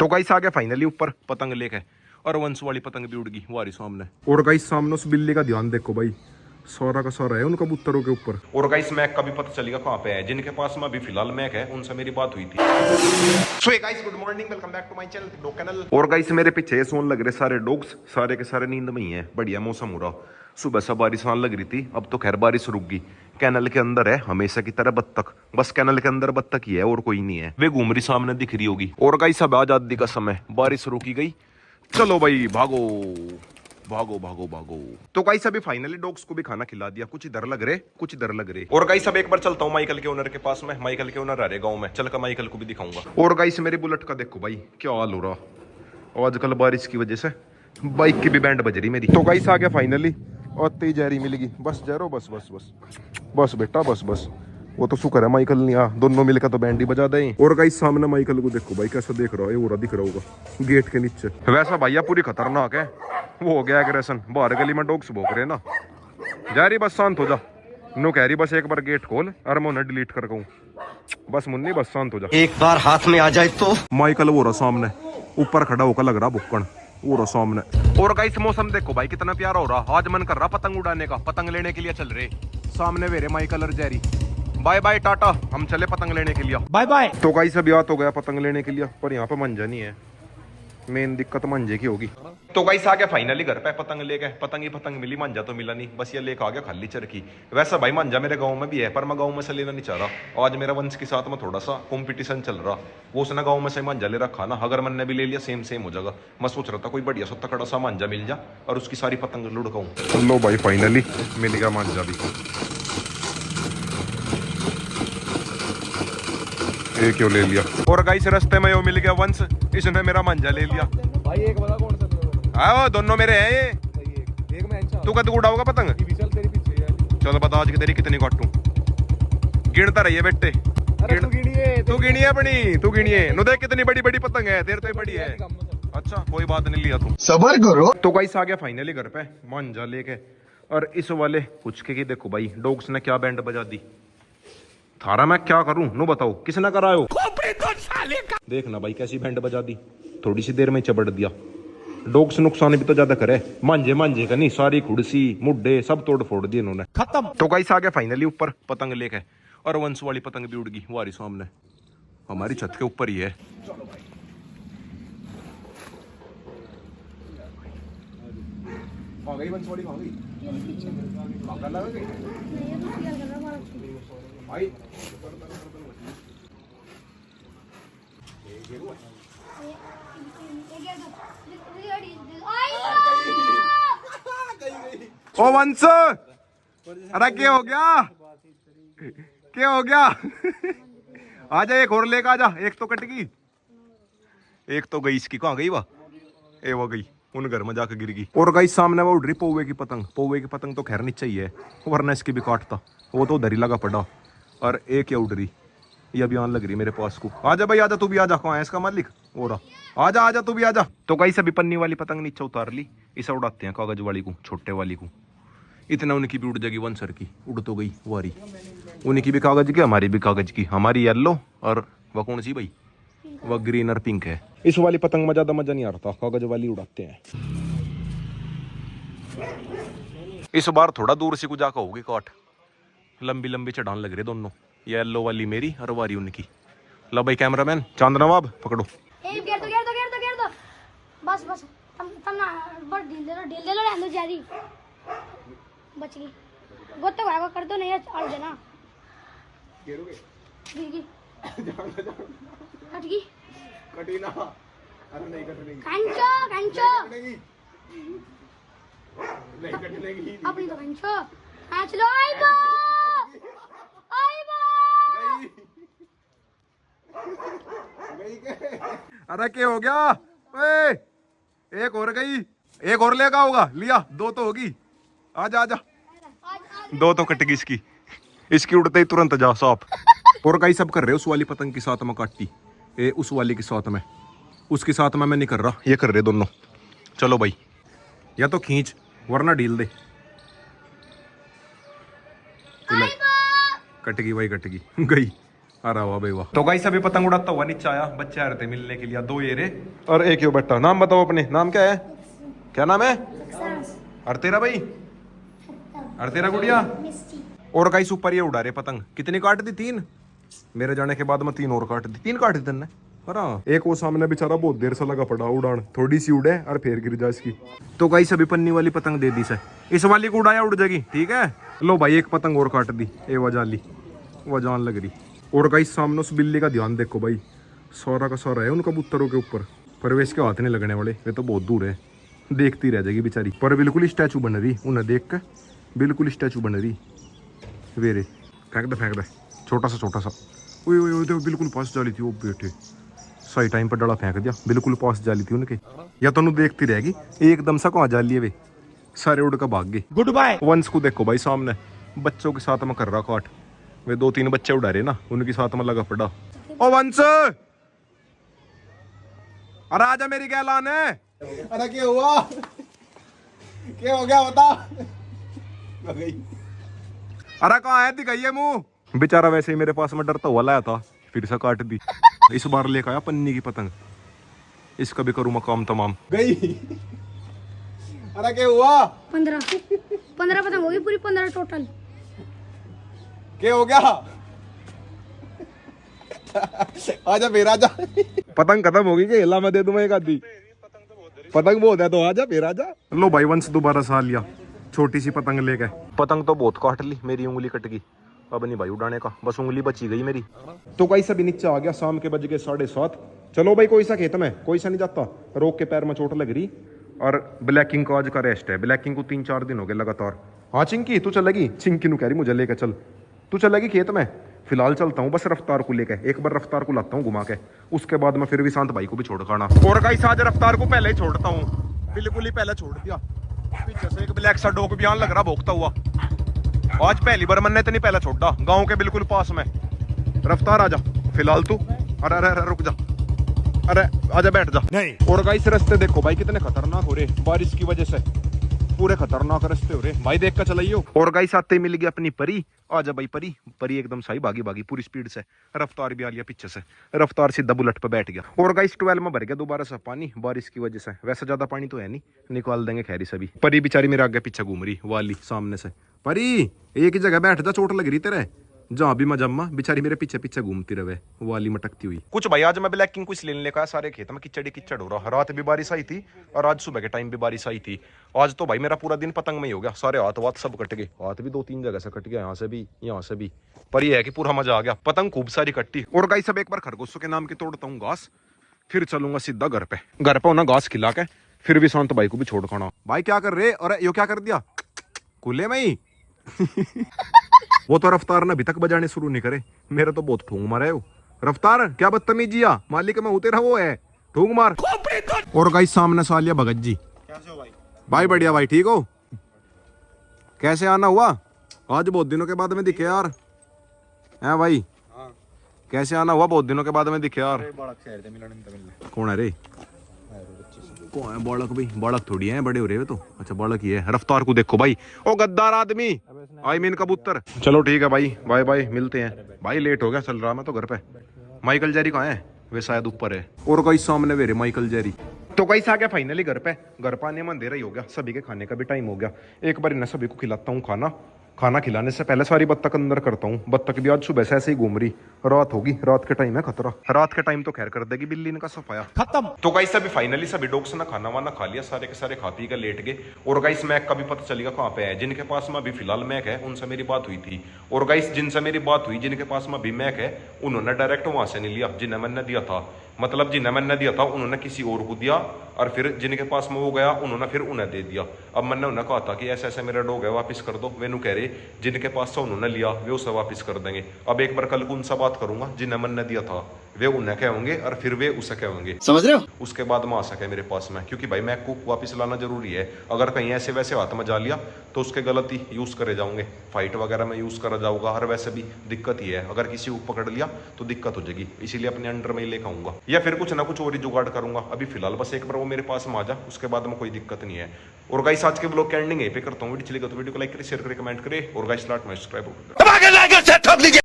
तो गाइस आ गया फाइनली ऊपर पतंग लेके, और वंश वाली पतंग भी उड़ गई हमारी सामने। और गाइस सामने उस बिल्ली का ध्यान देखो भाई, सारा का सारा है उन कबूतरों के ऊपर। और गाइस मैक का भी पता चलेगा कहाँ पे है, जिनके पास में अभी फिलहाल मैक है उनसे मेरी बात हुई थी। So guys good morning, welcome back to my channel. और गाइस मेरे पीछे सोन लग रहे सारे डॉग्स, सारे के सारे नींद में ही है। बढ़िया मौसम हो रहा, सुबह से बारिश आने लग रही थी, अब तो खैर बारिश रुक गई। कैनल के अंदर है हमेशा की तरह बत्तख, बस कैनल के अंदर बत्तख ही है और कोई नहीं है। वे घूम रही सामने दिख रही होगी। और गाइस अब आजादी का समय, बारिश रुकी गई, चलो भाई भागो भागो भागो भागो। तो गाइस अभी फाइनली डॉग्स को भी खाना खिला दिया, कुछ इधर लग रहे कुछ इधर लग रहे। और गाइस अब एक बार चलता हूँ माइकल के ओनर के पास में, माइकल के ओनर आ रहे गाँव में, चल कर माइकल को भी दिखाऊंगा। और गाइस मेरी बुलेट का देखो भाई क्या हाल हो रहा, आजकल बारिश की वजह से बाइक की भी बैंड बज रही मेरी। तो गाइस आ गया फाइनली, और तेज जहरी मिलेगी, बस जरो बस बस बस बस बेटा बस बस। वो तो शुक्र है माइकल नहीं आ, दोनों मिलकर तो बैंड ही बजा दें। और गाइस सामने माइकल को देखो भाई कैसा देख रहा है, वो दिख रहा होगा गेट के नीचे। वैसा भैया पूरी खतरनाक है, वो हो गया एग्रेशन, बाहर गली में डॉग्स भौंक रहे ना। जा रही बस शांत हो जा, नो कह रही बस एक बार गेट खोल, अरे मैं उन्हें डिलीट कर कहूँ, बस मुन्नी बस शांत हो जा। एक बार हाथ में आ जाए तो। माइकल वो रहा सामने, ऊपर खड़ा होकर लग रहा भुक्कड़, वो रहा सामने। और गाइस मौसम देखो भाई कितना प्यारा हो रहा, आज मन कर रहा पतंग उड़ाने का, पतंग लेने के लिए चल रहे। सामने वेरे माइकल और जेरी, बाय बाय टाटा, हम चले पतंग लेने के लिए, बाय बाय। तो गाइस अभी याद हो गया पतंग लेने के लिए, पर यहाँ पे मंजा नहीं है, मेन दिक्कत मंजे की होगी। तो गाइस आ गया फाइनली घर पे पतंग लेके, पतंग ही पतंग मिली, मंजा तो मिला नहीं, बस ये लेके आ गया खाली चरखी। वैसा भाई मंजा मेरे गांव में भी है, पर मैं गांव में से लेना नहीं चाह रहा। आज मेरा वंश के साथ में थोड़ा सा कंपटीशन चल रहा, वो उसने गांव में से मंजा ले रखा ना, अगर मैंने भी ले लिया सेम सेम हो जाएगा। मैं सोच रहा था कोई बढ़िया सा तकड़ा सा मंजा मिल जा और उसकी सारी पतंग लुढ़काऊं। लो भाई फाइनली मिल गया मंजा भी, ये क्यों ले लिया। और गाइस रास्ते में यो मिल गया वंश, इसने मेरा मंजा ले लिया भाई। एक बता कौन सा? आओ दोनों मेरे हैं ये। एक मैं अच्छा। तू कद उड़ाओगा पतंग? चल तेरे पीछे है। चलो बता आज की तेरी कितनी काटूं, गिनता रहिए बेटे। अरे तू गिनिए अपनी, तू गिनिए नु देख कितनी बड़ी बड़ी पतंग है, तेरे तो ही बड़ी है। अच्छा कोई बात नहीं, लिया तू, सबर करो। तो गाइस आ गया फाइनली घर पे मंजा लेके। और इस वाले पूछ के देखो भाई डॉग्स ने क्या बैंड बजा दी, थारा मैं क्या करूं नो बताओ, किसने करायो? देखना भाई कैसी बैंड बजा दी, थोड़ी सी देर में चबड़ दिया। डॉग्स नुकसान भी तो ज्यादा करे, मांझे मांझे का नहीं, सारी कुर्सी मुड्डे सब तोड़ फोड़ दिए इन्होंने, खत्म। तो गाइस आ गया फाइनली ऊपर पतंग लेके, और वंश वाली पतंग भी उड़ गई हमारी सामने, हमारी छत के ऊपर ही है। ओ वंश, अरे क्या हो गया, क्या हो गया? आजा एक और लेकर आजा, एक तो कट गई, एक तो गई, इसकी कहाँ गई वह, ए वो गई उन घर में जाकर गिर गई। और गाइस सामने वो उड़ रही पौवे की पतंग, पौवे की पतंग तो खैर नहीं चाहिए, वरना इसकी भी काटता, वो तो उधर ही लगा पड़ा। और एक क्या उड़ रही, ये अभी आने लग रही मेरे पास को। आजा भाई आजा, तू भी आजा, कहाँ है इसका मालिक, हो रहा, आजा आजा तू भी आजा। तो गाइस अभी पन्नी वाली पतंग नीचे उतार ली, इसे उड़ाते हैं कागज वाली को, छोटे वाली को। इतना उनकी भी उड़ जाएगी, वंसर की उड़ तो गई वारी, उनकी भी कागज की हमारी भी कागज की, हमारी येलो और वह कौन सी भाई, वह ग्रीन और पिंक है। इस वाली पतंग में ज्यादा मजा नहीं आ रहा, कागज वाली उड़ाते हैं। इस बार थोड़ा दूर से कुछ जाकर होगी काट, लंबी लंबी चढ़ान लग रही दोनों, येलो वाली मेरी और वारी उनकी। लो भाई कैमरामैन चांदनवाब पकड़ो। घेर दो बस बस, तम ना बस ढील दे लो रहने जा रही, बच गई गोतो भाई को कर दो, नहीं और देना गिरोगे, गिर गई कट गई, कटी ना, अरे नहीं कटनेगी, कंचो नहीं कटनेगी, अपनी तो कंचो, हाँ चलो आई बा गई के। अरे क्या हो गया, ओए एक और गई, एक और लेगा होगा, लिया दो तो होगी, आजा आजा, दो तो कट गई इसकी, इसकी उड़ते ही तुरंत जा साफ। और गाइस सब कर रहे उस वाली पतंग के साथ में काटी, ए उस वाली के साथ में, उसके साथ में मैं नहीं कर रहा, ये कर रहे दोनों। चलो भाई या तो खींच वरना ढील दे, कट गई भाई, कट गई गई, अरे वाह भाई वाह। तो गाइस अभी पतंग उड़ाता हुआ नीचे आया, बच्चे आ रहे थे मिलने के लिए, 2 ये रे और एक यो बेटा। नाम बताओ अपने, नाम क्या है? क्या नाम है? और तेरा भाई? और तेरा गुड़िया? और गाइस ऊपर ये उड़ा रहे पतंग। कितनी काट दी? 3। मेरे जाने के बाद में 3 और काट दी। 3 काट दी तेने? अरे एक वो सामने बेचारा बहुत देर से लगा पड़ा उड़ान, थोड़ी सी उड़े और फिर गिर जाए इसकी। तो गाइस अभी पन्नी वाली पतंग दे दी से, इस वाली को उड़ाया उड़ जाएगी, ठीक है। लो भाई एक पतंग और काट दी, ए वजाली वजान लग रही। और गाइस सामने उस बिल्ली का ध्यान देखो भाई, सारा का सारा है उन कबूतरों के ऊपर, पर वे इसके हाथ नहीं लगने वाले, वे तो बहुत दूर है, देखती रह जाएगी बेचारी। पर बिल्कुल स्टैचू बन रही उन्हें देख के, बिल्कुल स्टैचू बन रही। वेरे फेंक दे छोटा सा। ओए देखो बिल्कुल पास जाली थी वो बेटे, सही टाइम पर डला फेंक दिया, बिल्कुल पास जाली थी उनके। या तो देखती रहेगी एकदम सा कहाँ जाली है वे, सारे उड़ कर भाग गए। Good bye. वंश को देखो भाई सामने बच्चों के साथ में कर रहा काट, वे 2-3 बच्चे उड़ा रहे ना, उनके साथ में लगा पड़ा। ओ वंश अरे आजा मेरी गैलान है। अरे क्या हुआ? क्या हो गया बता? अरे कहाँ है? दिखाइए मुंह। बेचारा वैसे ही मेरे पास में डरता हुआ लाया था, फिर से काट दी। इस बार लेकर आया पन्नी की पतंग, इसका भी करूँ मकाम तमाम। गई। अरे क्या हुआ? 15 पतंग होगी पूरी, 15 टोटल। क्या हो गया? आजा फिर आजा। पतंग खत्म होगी कि हिला मैं दे दूं एक आधी? पतंग बहुत है तो आजा फिर आजा। लो भाई वंश दोबारा सा लिया, छोटी सी पतंग लेके। पतंग तो बहुत काट ली, मेरी उंगली कट गई, अब नहीं भाई उड़ाने का, बस उंगली बची गई मेरी। तो कई सभी नीचे आ गया, शाम के बज गए 7:30। चलो भाई कोई सा खेत में, कोई सा नहीं जाता, रोक के पैर में चोट लग रही। और ब्लैकिंग का आज का रेस्ट है, ब्लैकिंग को 3-4 दिन हो गए लगातार। हाँ चिंकी तू चलेगी? चिंकी नु कह रही मुझे लेके चल, तू चलेगी खेत में? फिलहाल चलता हूँ बस रफ्तार को लेके, एक बार रफ्तार को लाता हूँ घुमा के, उसके बाद मैं फिर भी शांत भाई को भी छोड़ खाना। और गाइस आज रफ्तार को पहले ही छोड़ता हूँ, बिल्कुल ही पहले छोड़ दिया। पीछे से एक ब्लैक सा डॉग बयान लग रहा भोगता हुआ, आज पहली बार मैंने इतनी पहले छोड़ा, गाँव के बिल्कुल पास में। रफ्तार आजा फिलहाल तू, अरे अरे रुक जा, अरे आजा बैठ जा। नहीं। और गाइस रास्ते देखो भाई कितने खतरनाक हो रहे, बारिश की वजह से पूरे खतरनाक रास्ते हो रहे भाई, देख कर चलाइयो। और गाइस आते ही मिल गई अपनी परी, आजा भाई परी। परी एकदम सही भागी पूरी स्पीड से, रफ्तार भी आ लिया पीछे से, रफ्तार सीधा बुलेट पे बैठ गया। और गाइस 12 में भर गया दोबारा से पानी बारिश की वजह से, वैसे ज्यादा पानी तो है नहीं, निकाल देंगे खैरी सभी। परी बेचारी मेरे आगे पीछे घूम रही वाली सामने से। परी एक ही जगह बैठ जा, चोट लग रही तेरे, जहाँ भी मैं जम्मा बेचारी मेरे पीछे पीछे घूमती रहे वाली मटकती हुई। कुछ भाई आज मैं ब्लैकिंग कुछ लेने लेकर सारे खेत में कीचड़ हो रहा, रात भी बारिश आई थी और आज सुबह के टाइम भी बारिश आई थी। आज तो भाई मेरा पूरा दिन पतंग में ही हो गया, सारे हाथ वाथ सब कट गए, हाथ भी 2-3 जगह से कट गया, यहाँ से भी यहाँ से भी। पर यह है कि पूरा मजा आ गया, पतंग खूब सारी कट्टी। और गाइस सब एक बार खरगोशों के नाम की तोड़ता हूँ घास, फिर चलूंगा सीधा घर पे होना घास खिला के, फिर भी शांत भाई को भी छोड़ खाना। भाई क्या कर रहे? और यो क्या कर दिया कुल्ले में ही? वो तो रफ्तार ने अभी तक बजाने शुरू नहीं करे, मेरा तो बहुत ठूंग मारा है वो। रफ्तार क्या बदतमीजिया, मालिक में होते रहा वो है, ठूंग मार। और गाइस सामने सालिया भगत जी। कैसे हो भाई? भाई बढ़िया भाई, ठीक हो? कैसे आना हुआ? आज बहुत दिनों के बाद में दिखे यार, है भाई? हाँ। कैसे आना हुआ? बहुत दिनों के बाद में दिखे यार। कौन है रे? कौन है? बालक भाई? बालक थोड़ी है, बड़े हो रहे हो तो। अच्छा बालक ही है। रफ्तार को देखो भाई, ओ गद्दार आदमी, आई मीन कबूतर। चलो ठीक है भाई, बाय बाय, मिलते हैं भाई, लेट हो गया, चल रहा मैं तो घर पे। माइकल जेरी कहाँ है? वे शायद ऊपर है। और कोई सामने वेरे माइकल जेरी। तो कैसे आ गया फाइनली घर पे आने में अंधेरा ही हो गया, सभी के खाने का भी टाइम हो गया। एक बार इन सभी को खिलाता हूँ खाना खिलाने से पहले सारी बत्तख अंदर करता हूँ। बत्तख भी आज सुबह से ऐसे ही घूम रही, रात होगी, रात के टाइम है खतरा, रात के टाइम तो खैर कर देगी बिल्ली इनका सफाया खत्म। तो गाइस अभी फाइनली सभी डॉग्स ने खाना वाना खा लिया, सारे के सारे खा पी कर लेट गए। और गाइस मैक का भी पता चलेगा कहाँ पे है, जिनके पास में अभी फिलहाल मैक है उनसे मेरी बात हुई थी। और गाइस जिनसे मेरी बात हुई, जिनके पास में अभी मैक है, उन्होंने डायरेक्ट वहां से नहीं लिया जिन्हें मैंने दिया था, मतलब जिन्हें मैंने दिया था उन्होंने किसी और को दिया, और फिर जिनके पास में वो गया उन्होंने फिर उन्हें दे दिया। अब मैंने उन्हें कहा था कि ऐसे ऐसे मेरा डॉग है, वापस कर दो। वेनु कह रहे जिनके पास से उन्होंने लिया वे उसे वापस कर देंगे। अब एक बार कल को उनसे बात करूंगा, जिन्हें मैंने दिया था वे उन्हें कहेंगे और फिर वे उसे कहेंगे, समझ रहे हो? उसके बाद में आ सके मेरे पास में, क्योंकि भाई मैक को वापस लाना जरूरी है। अगर कहीं ऐसे वैसे हाथ में जा लिया तो उसके गलत ही यूज करे जाओगे, फाइट वगैरह में यूज करा जाऊंगा, और वैसे भी दिक्कत ही है, अगर किसी को पकड़ लिया तो दिक्कत हो जाएगी, इसीलिए अपने अंडर में ही लेकर आऊंगा, या फिर कुछ ना कुछ और ही जुगाड़ करूंगा। अभी फिलहाल बस एक बार वो मेरे पास में आ जा, उसके बाद में कोई दिक्कत नहीं है। और गाइस आज के ब्लॉग की एंडिंग यहीं पे करता हूँ। वीडियो चलेगा तो वीडियो को लाइक करें, शेयर करें, कमेंट करें, और गाइस लाइक, सब्सक्राइब